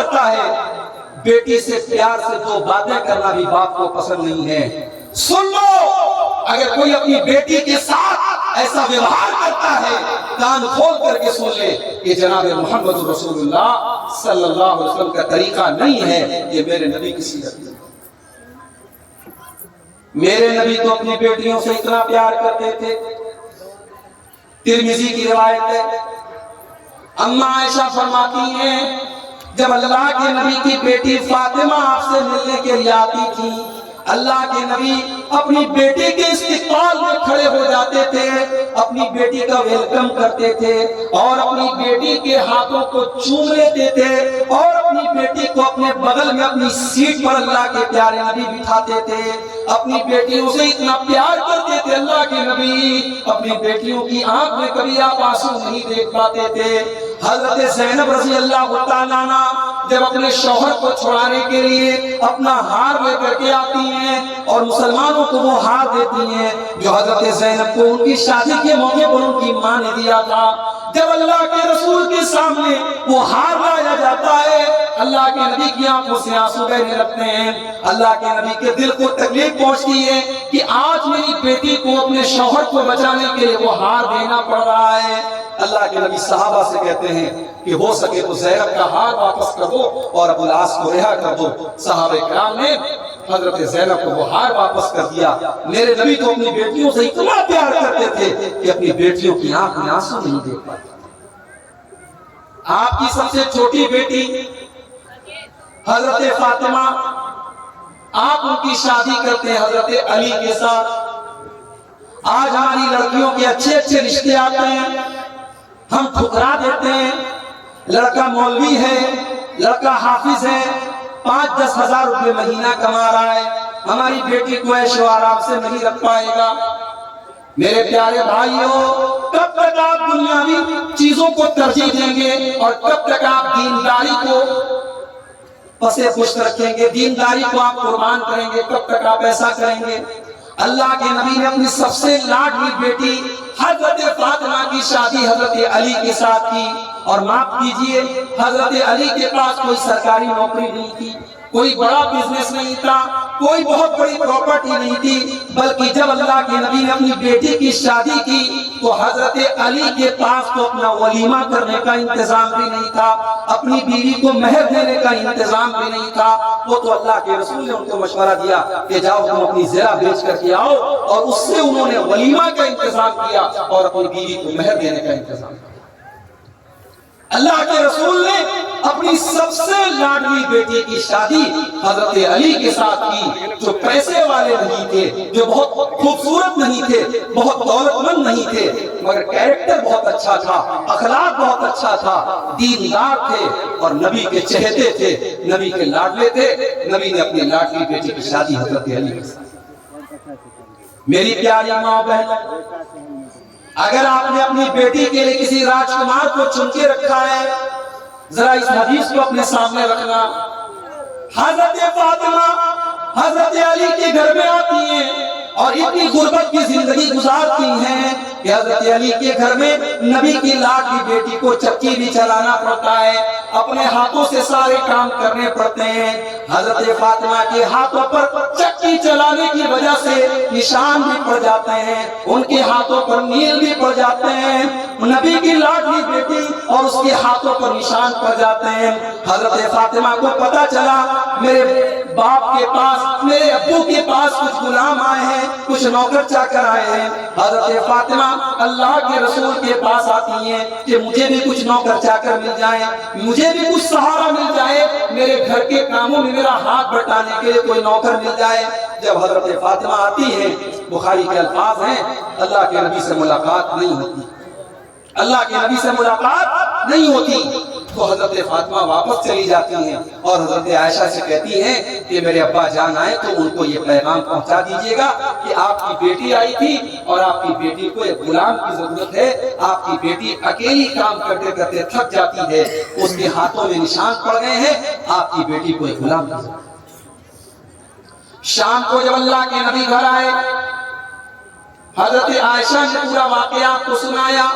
کرتا ہے، بیٹی سے پیار سے دو باتیں کرنا بھی باپ کو پسند نہیں ہے۔ سن لو، اگر کوئی اپنی بیٹی کے ساتھ ایسا ویوہار کرتا ہے، کان کھول کر کے سن لے کہ جناب محمد رسول اللہ صلی اللہ علیہ وسلم کا طریقہ نہیں ہے، یہ میرے نبی کی سیرت ہے۔ میرے نبی تو اپنی بیٹیوں سے اتنا پیار کرتے تھے، ترمذی کی روایت ہے، اماں عائشہ فرماتی ہیں جب اللہ کے نبی کی بیٹی فاطمہ آپ سے ملنے کے لیے آتی تھی، اللہ کے نبی اپنی بیٹی کے استقبال میں کھڑے ہو جاتے تھے، اپنی بیٹی کا ویلکم کرتے تھے اور اپنی بیٹی کے ہاتھوں کو چوم لیتے تھے اور اپنی بیٹی کو اپنے بغل میں اپنی سیٹ پر اللہ کے پیارے نبی بٹھاتے تھے۔ اپنی بیٹیوں سے اتنا پیار کرتے تھے اللہ کے نبی، اپنی بیٹیوں کی آنکھ میں کبھی آپ آنسو نہیں دیکھ پاتے تھے۔ حضرت زینب رضی اللہ تعالیٰ عنہ جب اپنے شوہر کو چھڑانے کے لیے اپنا ہار لے کر کے آتی ہیں اور مسلمانوں کو وہ ہار دیتی ہیں جو حضرت زینب کو ان کی شادی کے موقع پر ان کی ماں نے دیا تھا، جب اللہ کے رسول کے سامنے وہ ہار لایا جاتا ہے، اللہ کے نبی کی آنکھوں سے آنسو بہنے لگتے ہیں۔ اللہ کے نبی کے دل کو تکلیف پہنچتی ہے کہ آج میری بیٹی کو اپنے شوہر کو بچانے کے لیے وہ ہار دینا پڑ رہا ہے۔ اللہ کے نبی صحابہ سے کہتے ہیں کہ ہو سکے تو زینب کا ہار واپس کر دو اور ابو العاص کو رہا کر دو۔ صحابہ کرام نے حضرت زینب کو وہ ہار واپس کر دیا۔ میرے نبی تو اپنی بیٹیوں سے اتنا پیار کرتے تھے کہ اپنی بیٹیوں کی آنکھ میں آنسو نہیں دیکھ پاتے۔ آپ کی سب سے چھوٹی بیٹی حضرت فاطمہ، آپ ان کی شادی کرتے ہیں حضرت علی کے ساتھ۔ آج ہماری لڑکیوں کے اچھے اچھے رشتے آتے ہیں، ہم ٹھکرا دیتے ہیں۔ لڑکا مولوی ہے، لڑکا حافظ ہے، 5-10 ہزار روپے مہینہ کما رہا ہے، ہماری بیٹی کو عیش و آرام سے نہیں رکھ پائے گا۔ میرے پیارے بھائیوں، کب تک آپ دنیاوی چیزوں کو ترجیح دیں گے اور کب تک آپ دینداری کو پسے پشت رکھیں گے، دینداری کو آپ قربان کریں گے، کب تک آپ ایسا کریں گے؟ اللہ کے نبی نے اپنی سب سے لاڈلی بیٹی حضرت فاطمہ کی شادی حضرت علی کے ساتھ کی، اور معاف کیجئے حضرت علی کے پاس کوئی سرکاری نوکری نہیں تھی، کوئی بڑا بزنس نہیں تھا، کوئی بہت بڑی پراپرٹی نہیں تھی، بلکہ جب اللہ کے نبی نے اپنی بیٹی کی شادی کی تو حضرت علی کے پاس تو اپنا ولیمہ کرنے کا انتظام بھی نہیں تھا، اپنی بیوی کو مہر دینے کا انتظام بھی نہیں تھا۔ وہ تو اللہ کے رسول نے ان کو مشورہ دیا کہ جاؤ تم اپنی زرہ بیچ کر کے آؤ، اور اس سے انہوں نے ولیمہ کا انتظام کیا اور اپنی بیوی کو مہر دینے کا انتظام کیا۔ اللہ کے رسول نے اپنی سب سے لاڈلی بیٹی کی شادی حضرت علی کے ساتھ کی، جو پیسے والے نہیں تھے، جو بہت خوبصورت نہیں تھے، بہت دولت مند نہیں تھے، مگر کیریکٹر بہت اچھا تھا، اخلاق بہت اچھا تھا، دیندار تھے اور نبی کے چہتے تھے، نبی کے لاڈلے تھے۔ نبی نے اپنی لاڈلی بیٹی کی شادی حضرت علی کے ساتھ۔ میری پیاری ماں بہن، اگر آپ نے اپنی بیٹی کے لیے کسی راجکمار کو چن کے رکھا ہے، ذرا اس حدیث کو اپنے سامنے رکھنا۔ حضرت فاطمہ حضرت علی کے گھر میں آتی ہیں اور اتنی غربت کی زندگی گزارتی ہیں کہ حضرت علی کے گھر میں نبی کی لاڈلی بیٹی کو چکی بھی چلانا پڑتا ہے، اپنے ہاتھوں سے سارے کام کرنے پڑتے ہیں۔ حضرت فاطمہ کے ہاتھوں پر چکی چلانے کی وجہ سے نشان بھی پڑ جاتے ہیں، ان کے ہاتھوں پر نیل بھی پڑ جاتے ہیں، نبی کی لاڈلی بیٹی اور اس کے ہاتھوں پر نشان پڑ جاتے ہیں۔ حضرت فاطمہ کو پتا چلا میرے باپ کے پاس، میرے ابو کے پاس کچھ غلام آئے ہیں، کچھ نوکر چاکر آئے ہیں۔ حضرت فاطمہ اللہ کے رسول کے پاس آتی ہیں کہ مجھے بھی کچھ نوکر چاکر مل جائیں، مجھے بھی کچھ سہارا مل جائے، میرے گھر کے کاموں میں میرا ہاتھ بٹانے کے لیے کوئی نوکر مل جائے۔ جب حضرت فاطمہ آتی ہے، بخاری کے الفاظ ہیں، اللہ کے نبی سے ملاقات نہیں ہوتی، اللہ کے نبی سے ملاقات نہیں ہوتی، تو حضرت فاطمہ واپس چلی جاتی ہیں اور حضرت عائشہ سے کہتی ہیں کہ میرے ابا جان آئے تو ان کو یہ پیغام پہنچا دیجئے گا کہ آپ کی بیٹی آئی تھی اور آپ کی بیٹی کو ایک غلام کی ضرورت ہے، آپ کی بیٹی اکیلی کام کرتے کرتے تھک جاتی ہے، اس کے ہاتھوں میں نشان پڑ گئے ہیں، آپ کی بیٹی کو ایک غلام کی ضرورت ہے۔ شام کو جب اللہ کے نبی گھر آئے، حضرت عائشہ نے پورا واقعہ کو سنایا۔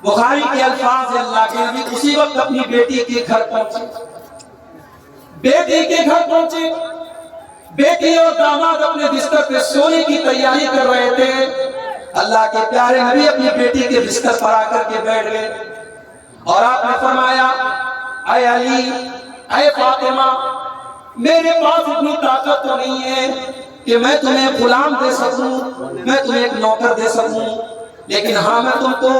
بخاری کے الفاظ ہیں، اللہ کے نبی اسی وقت اپنی بیٹی کے گھر پہنچے، بیٹی کے گھر پہنچے، بیٹی اور داماد اپنے بستر پہ سونے کی تیاری کر رہے تھے، اللہ کے پیارے نبی اپنی بیٹی کے بستر پر آ کر کے بیٹھ گئے اور آپ نے فرمایا اے علی، اے فاطمہ، میرے پاس اتنی طاقت تو نہیں ہے کہ میں تمہیں غلام دے سکوں، میں تمہیں ایک نوکر دے سکوں، لیکن ہاں میں تم کو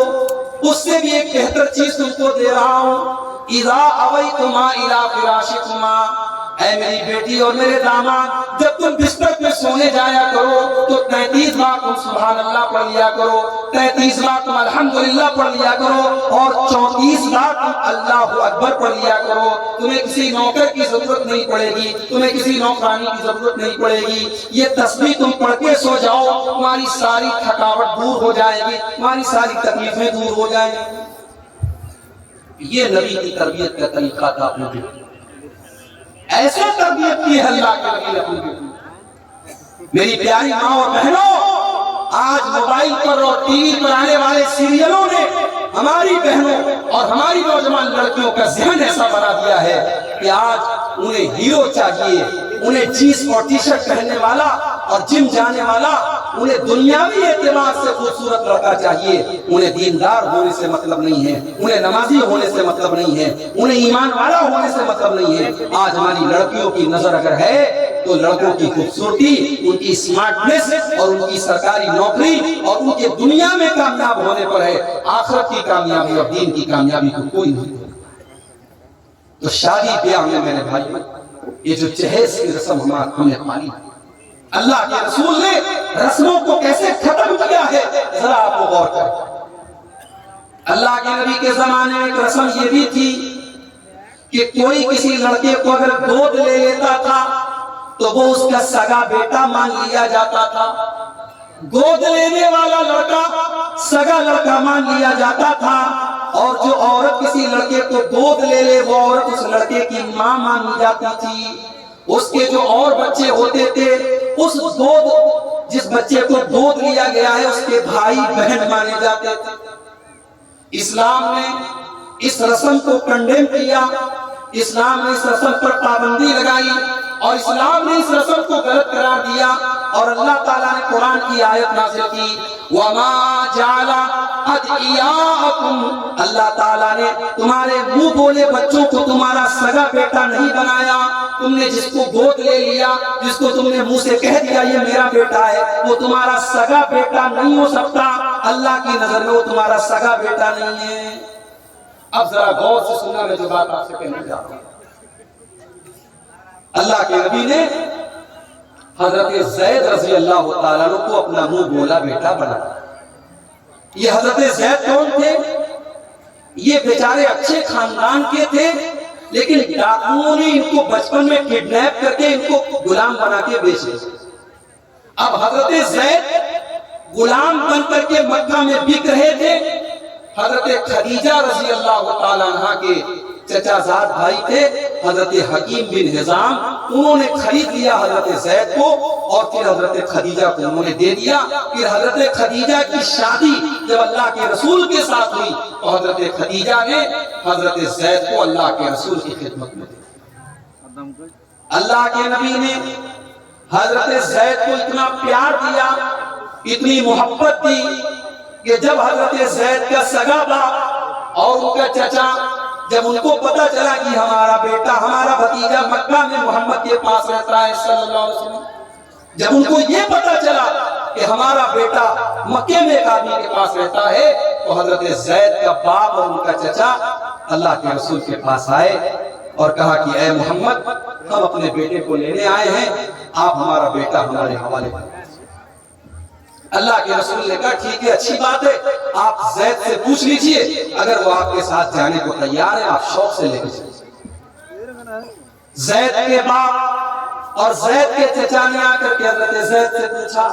اس سے بھی ایک بہتر چیز تم کو دے رہا ہوں، اذا اویتما الی فراشکما، اے میری بیٹی اور میرے داماد، جب تم بستر پہ سونے جایا کرو تو 33 بار تم سبحان اللہ پڑھ لیا کرو، 33 بار تم الحمدللہ پڑھ لیا کرو، اور 34 بار تم اللہ اکبر پڑھ لیا کرو۔ تمہیں کسی نوکر کی ضرورت نہیں پڑے گی، تمہیں کسی نوکرانی کی ضرورت نہیں پڑے گی، یہ تسبیح تم پڑھ کے سو جاؤ، تمہاری ساری تھکاوٹ دور ہو جائے گی، تمہاری ساری تکلیفیں دور ہو جائیں گی۔ یہ نبی کی تربیت کا طریقہ تھا اپنے بیٹے، ایسے تربیت کی ہے اللہ کے نبی نے اپنی بیٹی۔ میری پیاری ماں اور بہنوں، آج موبائل پر اور ٹی وی پر آنے والے سیریلوں نے ہماری بہنوں اور ہماری نوجوان لڑکیوں کا ذہن ایسا بنا دیا ہے کہ آج انہیں ہیرو چاہیے، انہیں جینس اور ٹی شرٹ پہننے والا اور جم جانے والا، انہیں دنیاوی اعتبار سے خوبصورت لڑکا چاہیے، انہیں دیندار ہونے سے مطلب نہیں ہے، انہیں نمازی ہونے سے مطلب نہیں ہے، انہیں ایمان والا ہونے سے مطلب نہیں ہے۔ آج ہماری لڑکیوں کی نظر اگر ہے تو لڑکوں کی خوبصورتی، ان کی سمارٹنس اور ان کی سرکاری نوکری اور ان کے دنیا میں کامیاب ہونے پر ہے، آخرت کی کامیابی اور دین کی کامیابی کو کوئی نہیں۔ تو شادی بیاہ میں میرے بھائی، یہ جو جہیز کی رسم ہم نے پالی، اللہ کے رسول نے رسموں کو کیسے ختم کیا ہے ذرا آپ کو غور کریں۔ اللہ کے نبی کے زمانے میں ایک رسم یہ بھی تھی کہ کوئی کسی لڑکے کو اگر گود لے لیتا تھا تو وہ اس کا سگا بیٹا مان لیا جاتا تھا، گود لینے والا لڑکا سگا لڑکا مان لیا جاتا تھا، اور جو عورت کسی لڑکے کو گود لے لے وہ عورت اس لڑکے کی ماں مانی جاتی تھی۔ اس کے جو اور بچے ہوتے تھے، اس گود جس بچے کو گود لیا گیا ہے اس کے بھائی بہن مانے جاتے تھے۔ اسلام نے اس رسم کو کنڈیم کیا، اسلام نے اس رسم پر پابندی لگائی، اور اسلام نے اس رسم کو غلط قرار دیا، اور اللہ تعالیٰ نے قرآن کی آیت نازل کی، وَمَا جَعَلَ أَدْعِيَاءَكُمْ، اللہ تعالیٰ نے تمہارے منہ بولے بچوں کو تمہارا سگا بیٹا نہیں بنایا۔ تم نے جس کو گود لے لیا، جس کو تم نے منہ سے کہہ دیا یہ میرا بیٹا ہے، وہ تمہارا سگا بیٹا نہیں ہو سکتا، اللہ کی نظر میں وہ تمہارا سگا بیٹا نہیں ہے۔ اب ذرا غور سے سننا، میں جو بات آپ سے کہنے جا رہا ہوں۔ اللہ کے نبی نے حضرت زید رضی اللہ تعالیٰ عنہ کو اپنا منہ بولا بیٹا بنایا۔ یہ حضرت زید کون تھے؟ یہ بیچارے اچھے خاندان کے تھے، لیکن ڈاکوؤں نے ان کو بچپن میں کڈنیپ کر کے ان کو غلام بنا کے بیچے۔ اب حضرت زید غلام بن کر کے مکہ میں بک رہے تھے۔ حضرت خدیجہ رضی اللہ تعالیٰ عنہ کے چچا زاد بھائی تھے حضرت حکیم بن حزام، انہوں نے خرید لیا حضرت زید کو، اور پھر حضرت خدیجہ کو انہوں نے دے دیا۔ پھر حضرت خدیجہ کی شادی جب اللہ کے رسول کے ساتھ ہوئی تو حضرت خدیجہ نے حضرت زید کو اللہ کے رسول کی خدمت میں دیا۔ اللہ کے نبی نے حضرت زید کو اتنا پیار دیا، اتنی محبت دی کہ جب حضرت زید کا سگا باپ اور ان کا چچا جب ان کو پتا چلا کہ ہمارا بیٹا، ہمارا بھتیجا مکہ میں محمد کے پاس رہتا ہے صلی اللہ علیہ وسلم، جب ان کو یہ پتا چلا کہ ہمارا بیٹا مکے میں ایک آدمی کے پاس رہتا ہے، تو حضرت زید کا باپ اور ان کا چچا اللہ کے رسول کے پاس آئے اور کہا کہ اے محمد، ہم اپنے بیٹے کو لینے آئے ہیں، آپ ہمارا بیٹا ہمارے حوالے کریں۔ اللہ کے رسول نے کہا ٹھیک ہے، اچھی بات ہے، آپ زید سے پوچھ لیجئے، اگر وہ آپ کے ساتھ جانے کو تیار ہے آپ شوق سے لے کے چلیں۔ زید کے باپ اور زید کے چچا نے آ کر کے حضرت زید سے پوچھا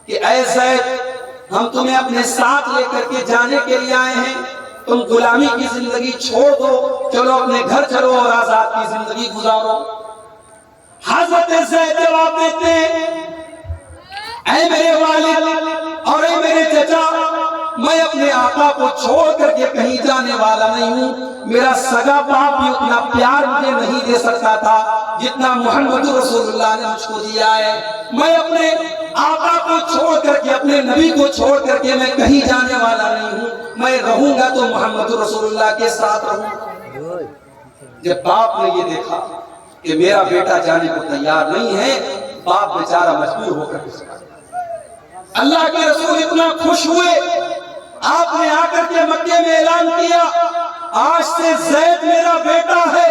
کہ اے زید، ہم تمہیں اپنے ساتھ لے کر کے جانے کے لیے آئے ہیں، تم غلامی کی زندگی چھوڑ دو، چلو اپنے گھر چلو اور آزاد کی زندگی گزارو۔ حضرت زید جواب دیتے ہیں اے میرے والد اور اے میرے چچا، میں اپنے آقا کو چھوڑ کر کے کہیں جانے والا نہیں ہوں. میرا سگا باپ بھی اتنا پیار مجھے نہیں دے سکتا تھا جتنا محمد رسول اللہ نے مجھ کو دیا ہے. میں اپنے آقا کو چھوڑ کر کے اپنے نبی کو چھوڑ کر کے میں کہیں جانے والا نہیں ہوں. میں رہوں گا تو محمد رسول اللہ کے ساتھ رہوں گا. جب باپ نے یہ دیکھا کہ میرا بیٹا جانے کو تیار نہیں ہے, باپ بیچارہ مجبور ہو کر اس کا اللہ کے رسول اتنا خوش ہوئے. آپ نے آ کر کے مکے میں اعلان کیا آج سے زید میرا بیٹا ہے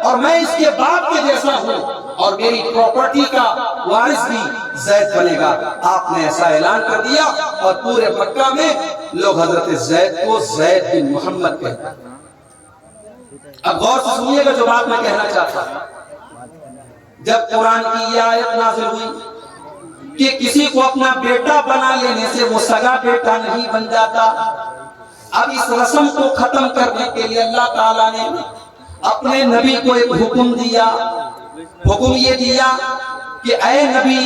اور میں اس کے باپ کے جیسا ہوں اور میری پراپرٹی کا وارث بھی زید بنے گا. آپ نے ایسا اعلان کر دیا اور پورے مکہ میں لوگ حضرت زید کو زید بن محمد کہتے ہیں. اب غور سے سنیے گا جو بات میں کہنا چاہتا ہوں. جب قرآن کی یہ آیت نازل ہوئی کہ کسی کو اپنا بیٹا بنا لینے سے وہ سگا بیٹا نہیں بن جاتا, اب اس رسم کو ختم کرنے کے لیے اللہ تعالیٰ نے اپنے نبی کو ایک حکم دیا. حکم یہ دیا کہ اے نبی,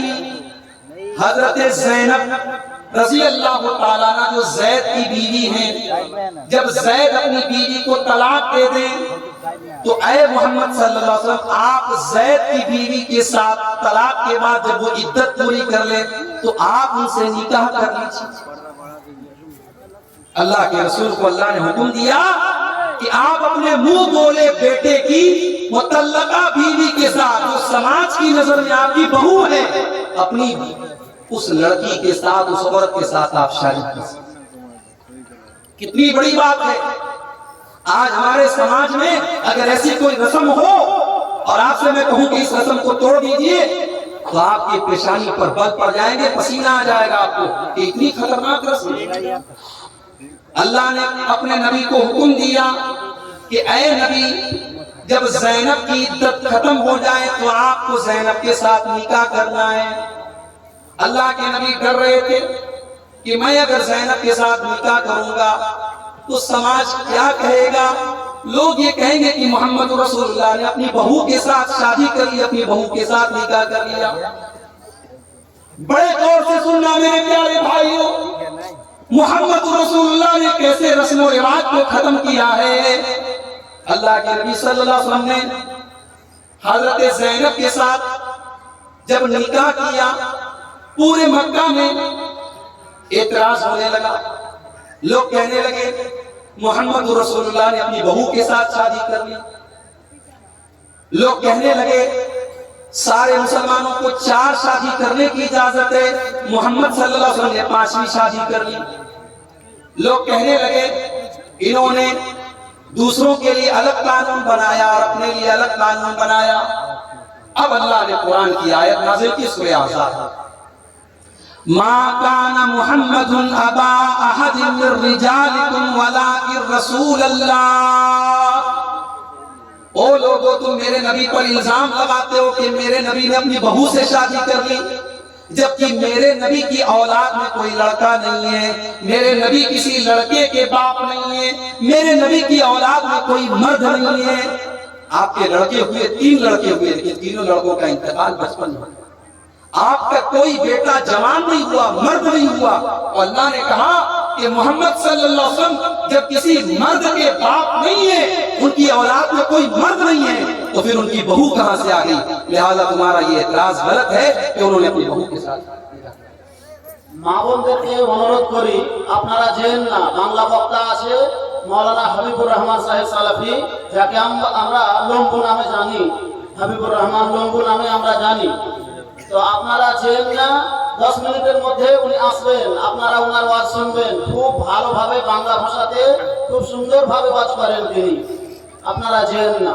حضرت زینب رضی اللہ تعالیٰ عنہ جو زید کی بیوی ہیں, جب زید اپنی بیوی کو طلاق دے دیں تو اے محمد صلی اللہ علیہ وسلم آپ زید کی بیوی کے ساتھ طلاق کے بعد جب وہ عدت پوری کر لیں تو آپ ان سے نکاح کر لیجیے. اللہ کے رسول کو اللہ نے حکم دیا کہ آپ اپنے منہ بولے بیٹے کی مطلقہ بیوی کے ساتھ جو سماج کی نظر میں آپ کی بہو ہے, اپنی اس لڑکی کے ساتھ, اس عورت کے ساتھ آپ شادی کیجیے. کتنی بڑی بات ہے. آج ہمارے سماج میں اگر ایسی کوئی رسم ہو اور آپ سے میں کہوں کہ اس رسم کو توڑ دیجئے تو آپ کی پیشانی پر بل پڑ جائیں گے, پسینہ آ جائے گا آپ کو کہ اتنی خطرناک رسم. اللہ نے اپنے نبی کو حکم دیا کہ اے نبی جب زینب کی عدت ختم ہو جائے تو آپ کو زینب کے ساتھ نکاح کرنا ہے. اللہ کے نبی ڈر رہے تھے کہ میں اگر زینب کے ساتھ نکاح کروں گا تو سماج کیا کہے گا. لوگ یہ کہیں گے کہ محمد رسول اللہ نے اپنی بہو کے ساتھ شادی کر لی, اپنی بہو کے ساتھ نکاح کر لیا. بڑے غور سے سننا میرے پیارے بھائیوں, محمد رسول اللہ نے کیسے رسم و رواج کو ختم کیا ہے. اللہ کے نبی صلی اللہ علیہ وسلم نے حضرت زینب کے ساتھ جب نکاح کیا پورے مکہ میں اعتراض ہونے لگا. لوگ کہنے لگے محمد رسول اللہ نے اپنی بہو کے ساتھ شادی کر لی. لوگ کہنے لگے سارے مسلمانوں کو 4 شادی کرنے کی اجازت ہے, محمد صلی اللہ علیہ وسلم نے 5ویں شادی کر لی. لوگ کہنے لگے انہوں نے دوسروں کے لیے الگ قانون بنایا اور اپنے لیے الگ قانون بنایا. اب اللہ نے قرآن کی آیت نازل کی سورہ احزاب, ما کان محمد ابا احد من رجالکم ولکن رسول اللہ. او لوگو تم میرے نبی پر الزام لگاتے ہو کہ میرے نبی نے اپنی بہو سے شادی کر لی, جبکہ میرے نبی کی اولاد میں کوئی لڑکا نہیں ہے, میرے نبی کسی لڑکے کے باپ نہیں ہے, میرے نبی کی اولاد میں کوئی مرد نہیں ہے. آپ کے لڑکے ہوئے 3 لڑکے ہوئے لیکن تینوں لڑکوں کا انتقال بچپن میں. آپ کا کوئی بیٹا جوان نہیں ہوا, مرد نہیں ہوا. اور اللہ نے کہا کہ محمد صلی اللہ علیہ وسلم جب کسی مرد کے باپ نہیں ہے, ان کی اولاد میں کوئی مرد نہیں ہے, تو پھر ان کی بہو کہاں سے آ گئی. لہذا تمہارا یہ اعتراض غلط ہے کہ انہوں نے اپنی بہو کے ساتھ. মা বোনদেরকে অনুরোধ করি আপনারা জেন না বাংলা বক্তা আছে মৌলানা হাবিবুর রহমান সাহেব সালাফি, যাকে আমরা লম্বু নামে জানি, হাবিবুর রহমান লম্বু নামে আমরা জানি. তো আপনারা জেন না 10 মিনিটের মধ্যে উনি আসবেন, আপনারা ওনার ওয়াজ শুনবেন. খুব ভালোভাবে বাংলা ভাষাতে খুব সুন্দরভাবে ওয়াজ করেন তিনি, আপনারা জেন না.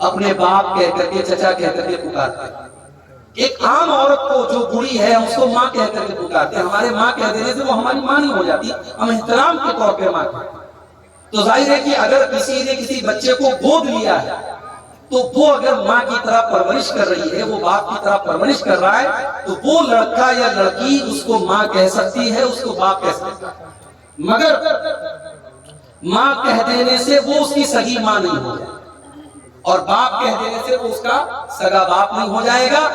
اپنے باپ کہہ کر کے چچا کہہ کر کے پکارتے ہیں. ایک عام عورت کو جو بوڑھی ہے اس کو ماں کہہ کر کے پکارتے ہیں. ہمارے ماں کہہ دینے سے وہ ہماری ماں نہیں ہو جاتی, ہم احترام کے طور پہ ماں کہتے ہیں. تو ظاہر ہے کہ اگر کسی نے کسی بچے کو گود لیا ہے تو وہ اگر ماں کی طرح پرورش کر رہی ہے, وہ باپ کی طرح پرورش کر رہا ہے, تو وہ لڑکا یا لڑکی اس کو ماں کہہ سکتی ہے, اس کو باپ کہہ سکتا ہے. مگر ماں کہہ دینے سے وہ اس کی سگی ماں نہیں ہو جائے, اور باپ کہہ دینے سے وہ اس کا سگا باپ نہیں ہو جائے گا.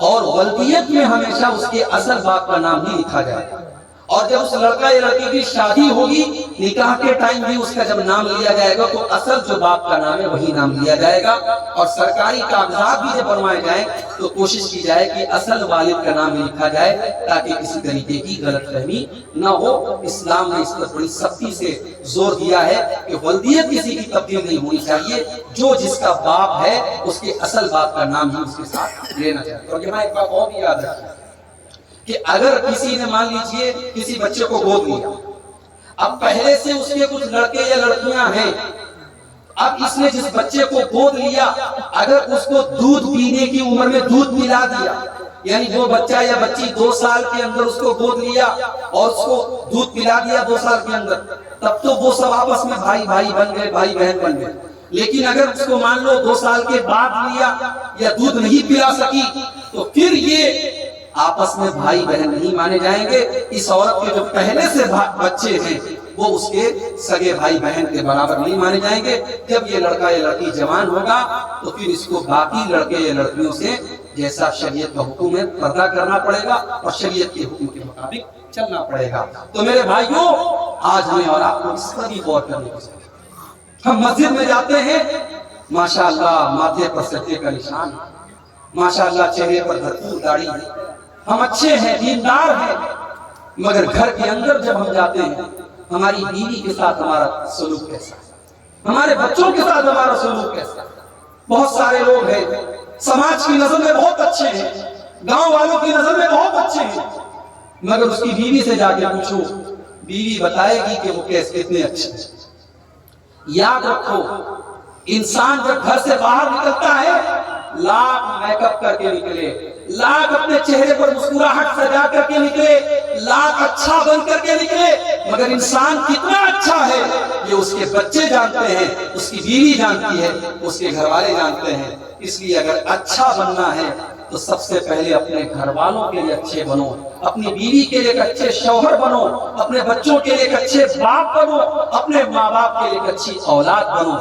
اور ولدیت میں ہمیشہ اس کے اصل باپ کا نام ہی لکھا جائے گا. اور جب اس لڑکا یا لڑکی کی شادی ہوگی, نکاح کے ٹائم بھی اس کا جب نام لیا جائے گا تو اصل جو باپ کا نام ہے وہی نام لیا جائے گا. اور سرکاری کاغذات بھی جب بنوائے جائیں تو کوشش کی جائے کہ اصل والد کا نام لکھا جائے تاکہ کسی طریقے کی غلط فہمی نہ ہو. اسلام نے اس پر بڑی سختی سے زور دیا ہے کہ ولدیت کسی کی تبدیل نہیں ہونی چاہیے, جو جس کا باپ ہے اس کے اصل باپ کا نام ہی اس کے ساتھ لینا چاہیے. اور یہاں ایک بات اور بھی یاد رکھیں کہ اگر کسی نے مان لیجئے کسی بچے کو گود لیا, اب پہلے سے اس کے کچھ لڑکے یا لڑکیاں ہیں, اب اس نے جس بچے کو گود لیا اگر اس کو دودھ پینے کی عمر میں دودھ پلا دیا, یعنی وہ بچہ یا بچی 2 سال کے اندر اس کو گود لیا اور اس کو دودھ پلا دیا 2 سال کے اندر, تب تو وہ سب آپس میں بھائی بھائی بن گئے, بھائی بہن بن گئے. لیکن اگر اس کو مان لو 2 سال کے بعد لیا یا دودھ نہیں پلا سکی تو پھر یہ آپس میں بھائی بہن نہیں مانے جائیں گے. اس عورت کے جو پہلے سے بچے ہیں وہ اس کے سگے بھائی بہن کے برابر نہیں مانے جائیں گے. جب یہ لڑکا یا لڑکی جوان ہوگا تو پھر اس کو باقی لڑکے یا لڑکیوں سے جیسا شریعت کا حکم ہے پردہ کرنا پڑے گا اور شریعت کے حکم کے مطابق چلنا پڑے گا. تو میرے بھائیوں, آج ہمیں اور آپ کو اس پر بھی غور کرنے کی ضرورت ہے. ہم مسجد میں جاتے ہیں, ماشاءاللہ ماتھے پر سجدے کا نشان, ماشاءاللہ چہرے پر بھرپور داڑھی ہے, ہم اچھے ہیں, دیندار ہیں, مگر گھر کے اندر جب ہم جاتے ہیں ہماری بیوی کے ساتھ ہمارا سلوک کیسا ہے, ہمارے بچوں کے ساتھ ہمارا سلوک کیسا ہے. بہت سارے لوگ ہیں سماج کی نظر میں بہت اچھے ہیں, گاؤں والوں کی نظر میں بہت اچھے ہیں, مگر اس کی بیوی سے جا کے پوچھو, بیوی بتائے گی کہ وہ کیسے کتنے اچھے ہیں. یاد رکھو, انسان جب گھر سے باہر نکلتا ہے لاکھ میک اپ کر کے نکلے, لاکھ اپنے چہرے پر مسکراہٹ سجا کر کے نکلے, لاکھ اچھا بن کر کے نکلے, مگر انسان کتنا اچھا ہے یہ اس کے بچے جانتے ہیں, اس کی بیوی جانتی ہے, اس کے گھر والے جانتے ہیں. اس لیے اگر اچھا بننا ہے تو سب سے پہلے اپنے گھر والوں کے لیے اچھے بنو, اپنی بیوی کے لیے ایک اچھے شوہر بنو, اپنے بچوں کے لیے ایک اچھے باپ بنو, اپنے ماں باپ کے لیے ایک اچھی اولاد بنو.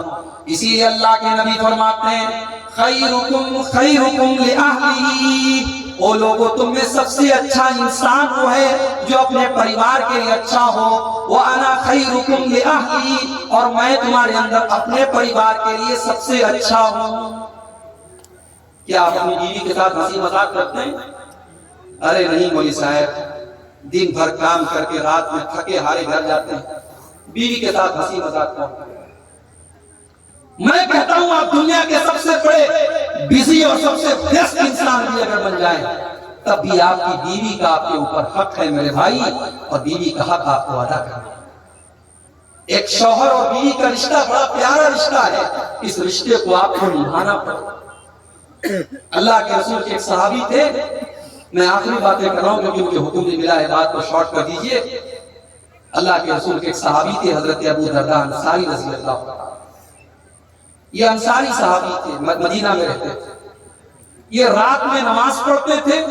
اسی لیے اللہ کے نبی فرماتے ہیں خیرکم خیرکم لأہلہ, او لوگوں تم میں سب سے اچھا انسان وہ ہے جو اپنے پریوار کے لیے اچھا ہو. وَأَنَا خَيْرُكُمْ لِأَهْلِي, اور میں تمہارے اندر اپنے پریوار کے لیے سب سے اچھا ہوں. کیا آپ اپنی بیوی کے ساتھ ہنسی مذاق کرتے ہیں؟ ارے نہیں مولوی صاحب, دن بھر کام کر کے رات میں تھکے ہارے گھر جاتے ہیں, بیوی کے ساتھ ہنسی مذاق کرتے ہیں. میں کہتا ہوں آپ دنیا کے سب سے بڑے بزی اور سب سے بیسٹ انسان بھی اگر بن جائیں تب بھی آپ کی بیوی کا آپ کے اوپر حق ہے میرے بھائی, اور بیوی کا حق آپ کو ادا کرنا. ایک شوہر اور بیوی کا رشتہ بڑا پیارا رشتہ ہے, اس رشتے کو آپ کو نبھانا پڑے. اللہ کے رسول کے ایک صحابی تھے, میں آخری باتیں کر رہا ہوں کیونکہ مجھے حکم نہیں ملا ہے, بات کو شارٹ کر دیجئے. اللہ کے رسول کے ایک صحابی تھے حضرت ابو درداء انصاری رضی اللہ عنہ. یہ انصاری صحابی تھے, مدینہ میں رہتے تھے. یہ رات میں نماز پڑھتے تھے,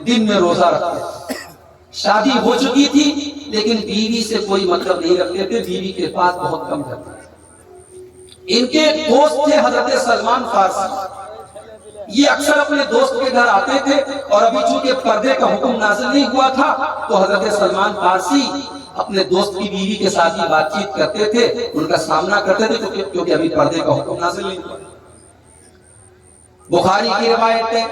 دن میں روزہ رکھتے تھے. شادی ہو چکی تھی لیکن بیوی سے کوئی مطلب نہیں رکھتے تھے, بیوی کے پاس بہت کم جاتے تھے. ان کے دوست تھے حضرت سلمان فارسی. یہ اکثر اپنے دوست کے گھر آتے تھے, اور ابھی چونکہ پردے کا حکم نازل نہیں ہوا تھا تو حضرت سلمان فارسی اپنے دوست کی بیوی کے ساتھ ہی بات چیت کرتے تھے, ان کا سامنا کرتے تھے کیونکہ ابھی پردے کا حکم نازل نہیں ہوا. بخاری کی روایت ہے,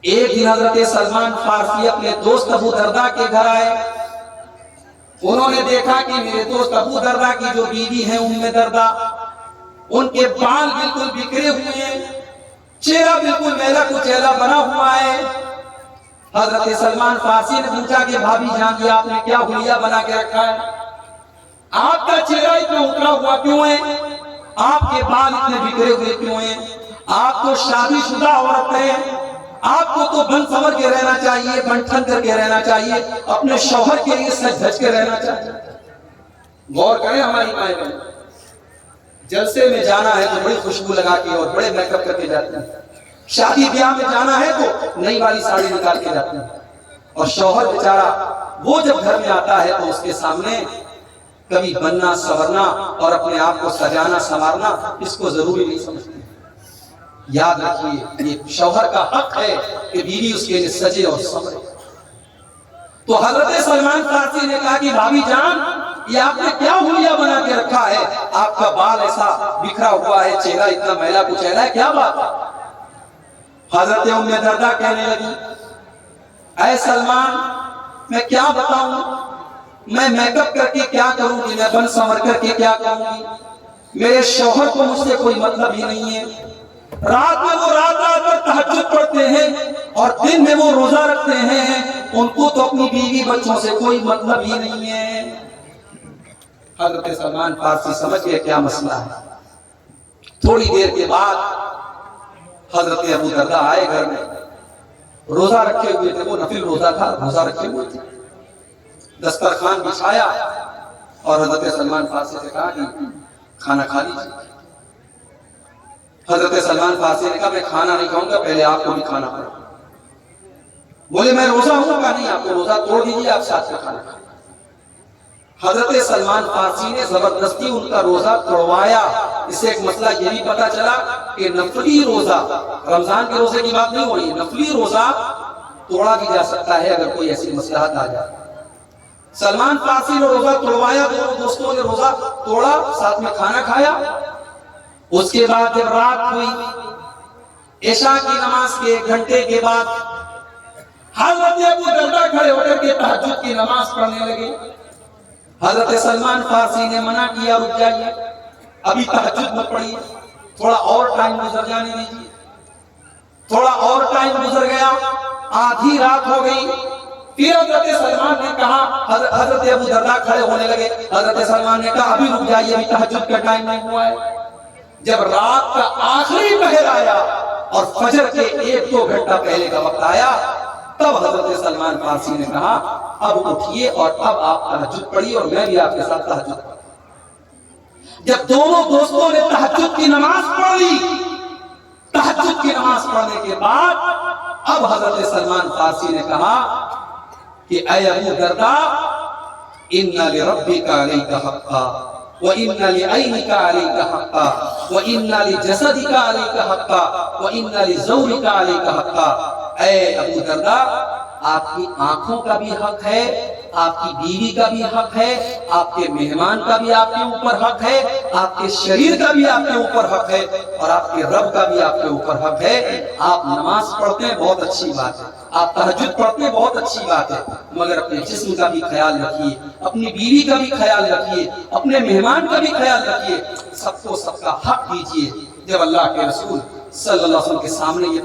ایک دن حضرت سلمان فارسی اپنے دوست ابو درداء کے گھر آئے. انہوں نے دیکھا کہ میرے دوست ابو درداء کی جو بیوی ہے ام درداء, ان کے بال بالکل بکھرے ہوئے ہیں, چہرہ بالکل میلا کچیلا بنا ہوا ہے. حضرت سلمان فارسی نے پوچھا کہ بھابی جان, یہ آپ نے کیا حلیہ بنا کے رکھا ہے, آپ کا چہرہ اتنا اترا ہوا کیوں ہے, آپ کے بال اتنے بکھرے ہوئے کیوں ہیں؟ آپ تو شادی شدہ عورت ہیں، آپ کو تو بن سنور کے رہنا چاہیے، بن ٹھن کر کے رہنا چاہیے، اپنے شوہر کے لیے سج دھج کے رہنا چاہیے۔ غور کریں ہماری مائیں بہن، جلسے میں جانا ہے تو بڑی خوشبو لگا کے اور بڑے میک اپ کر کے جاتے ہیں، شادی بیاہ میں جانا ہے تو نئی والی ساڑی نکال کے جاتے ہیں، اور شوہر بیچارہ وہ جب گھر میں آتا ہے تو اس کے سامنے کبھی بننا سورنا اور اپنے آپ کو سجانا سنوارنا اس کو ضروری نہیں سمجھتے۔ یاد رکھیے یہ شوہر کا حق ہے کہ بیوی اس کے لیے سجے اور سنورے۔ تو حضرت سلمان فارسی نے کہا کہ بھابی جان یہ آپ نے کیا حلیہ بنا کے رکھا ہے، آپ کا بال ایسا بکھرا ہوا ہے، چہرہ اتنا میلا کچیلا ہے، کیا بات ہے؟ حضرت ام دردہ کہنے لگی اے سلمان میں کیا بتاؤں، میں میک اپ کر کے کیا کروں گی، میں بن سنور کر کے کیا کروں گی، میرے شوہر کو مجھ سے کوئی مطلب ہی نہیں ہے، رات میں وہ رات بھر تہجد پڑھتے ہیں اور دن میں وہ روزہ رکھتے ہیں، ان کو تو اپنی بیوی بچوں سے کوئی مطلب ہی نہیں ہے۔ حضرت سلمان فارسی سمجھ گئے کیا مسئلہ ہے۔ تھوڑی دیر کے بعد حضرت ابو دردہ آئے گھر میں، روزہ رکھے ہوئے تھے، وہ نفل روزہ تھا، روزہ رکھے ہوئے تھے، دسترخوان بچھایا اور حضرت سلمان فارسی سے کہا کہ کھانا کھا لیجیے۔ حضرت سلمان فارسی نے کہا میں کھانا نہیں کھاؤں گا، پہلے آپ کو بھی کھانا پڑے۔ بولے میں روزہ ہوں گا، نہیں آپ کو روزہ توڑ دیجیے، آپ ساتھ میں کھانا کھائیں۔ حضرت سلمان فارسی نے زبردستی ان کا روزہ توڑوایا۔ اس سے ایک مسئلہ یہ بھی پتا چلا کہ نفلی روزہ، رمضان کے روزے کی بات نہیں ہو رہی ہے، نفلی روزہ توڑا بھی جا سکتا ہے اگر کوئی ایسی مصلحت آ جائے۔ سلمان فارسی نے روزہ توڑوایا، دونوں دوستوں نے روزہ توڑا، ساتھ میں کھانا کھایا۔ اس کے بعد جب رات ہوئی، عشاء کی نماز کے 1 گھنٹے کے بعد حضرت ابو دردہ کھڑے ہو کر کے تہجد کی نماز پڑھنے لگے۔ حضرت سلمان فارسی نے منع کیا رک جائیے، ابھی تہجد مت پڑھیے، تھوڑا اور ٹائم گزر جانے دیجیے۔ تھوڑا اور ٹائم گزر گیا، آدھی رات ہو گئی، پھر حضرت سلمان نے کہا، حضرت ابو دردہ کھڑے ہونے لگے، حضرت سلمان نے کہا ابھی رک جائیے، ابھی تہجد کا ٹائم نہیں ہوا ہے۔ جب رات کا آخری پہر آیا اور فجر کے 1-2 گھنٹہ پہلے کا وقت آیا، تب حضرت سلمان فارسی نے کہا اب اٹھیے اور اب آپ تہجد پڑھیے اور میں بھی آپ کے ساتھ تہجد پڑھوں۔ جب دونوں دوستوں نے تہجد کی نماز پڑھ لی، تہجد کی نماز پڑھنے کے بعد اب حضرت سلمان فارسی نے کہا کہ اے ابو دردہ ان لربک علیک حقا وَإِنَّ لِعَيْنِكَ عَلَيْكَ حَقًّا وَإِنَّ لِجَسَدِكَ عَلَيْكَ حَقًّا وَإِنَّ لِزَوْجِكَ عَلَيْكَ حَقًّا۔ اے ابو دردہ آپ کی آنکھوں کا بھی حق ہے، آپ کی بیوی کا بھی حق ہے، آپ کے مہمان کا بھی آپ کے اوپر حق ہے، آپ کے شریر کا بھی آپ کے اوپر حق ہے، اور آپ کے رب کا بھی آپ کے اوپر حق ہے۔ آپ نماز پڑھتے ہیں بہت اچھی بات ہے، آپ تہجد پڑھتے ہیں بہت اچھی بات ہے، مگر اپنے جسم کا بھی خیال رکھیے، اپنی بیوی کا بھی خیال رکھیے، اپنے مہمان کا بھی خیال رکھیے، سب کو سب کا حق دیجیے۔ جب اللہ کے رسول صلی اللہ علیہ وسلم کے سامنے یہ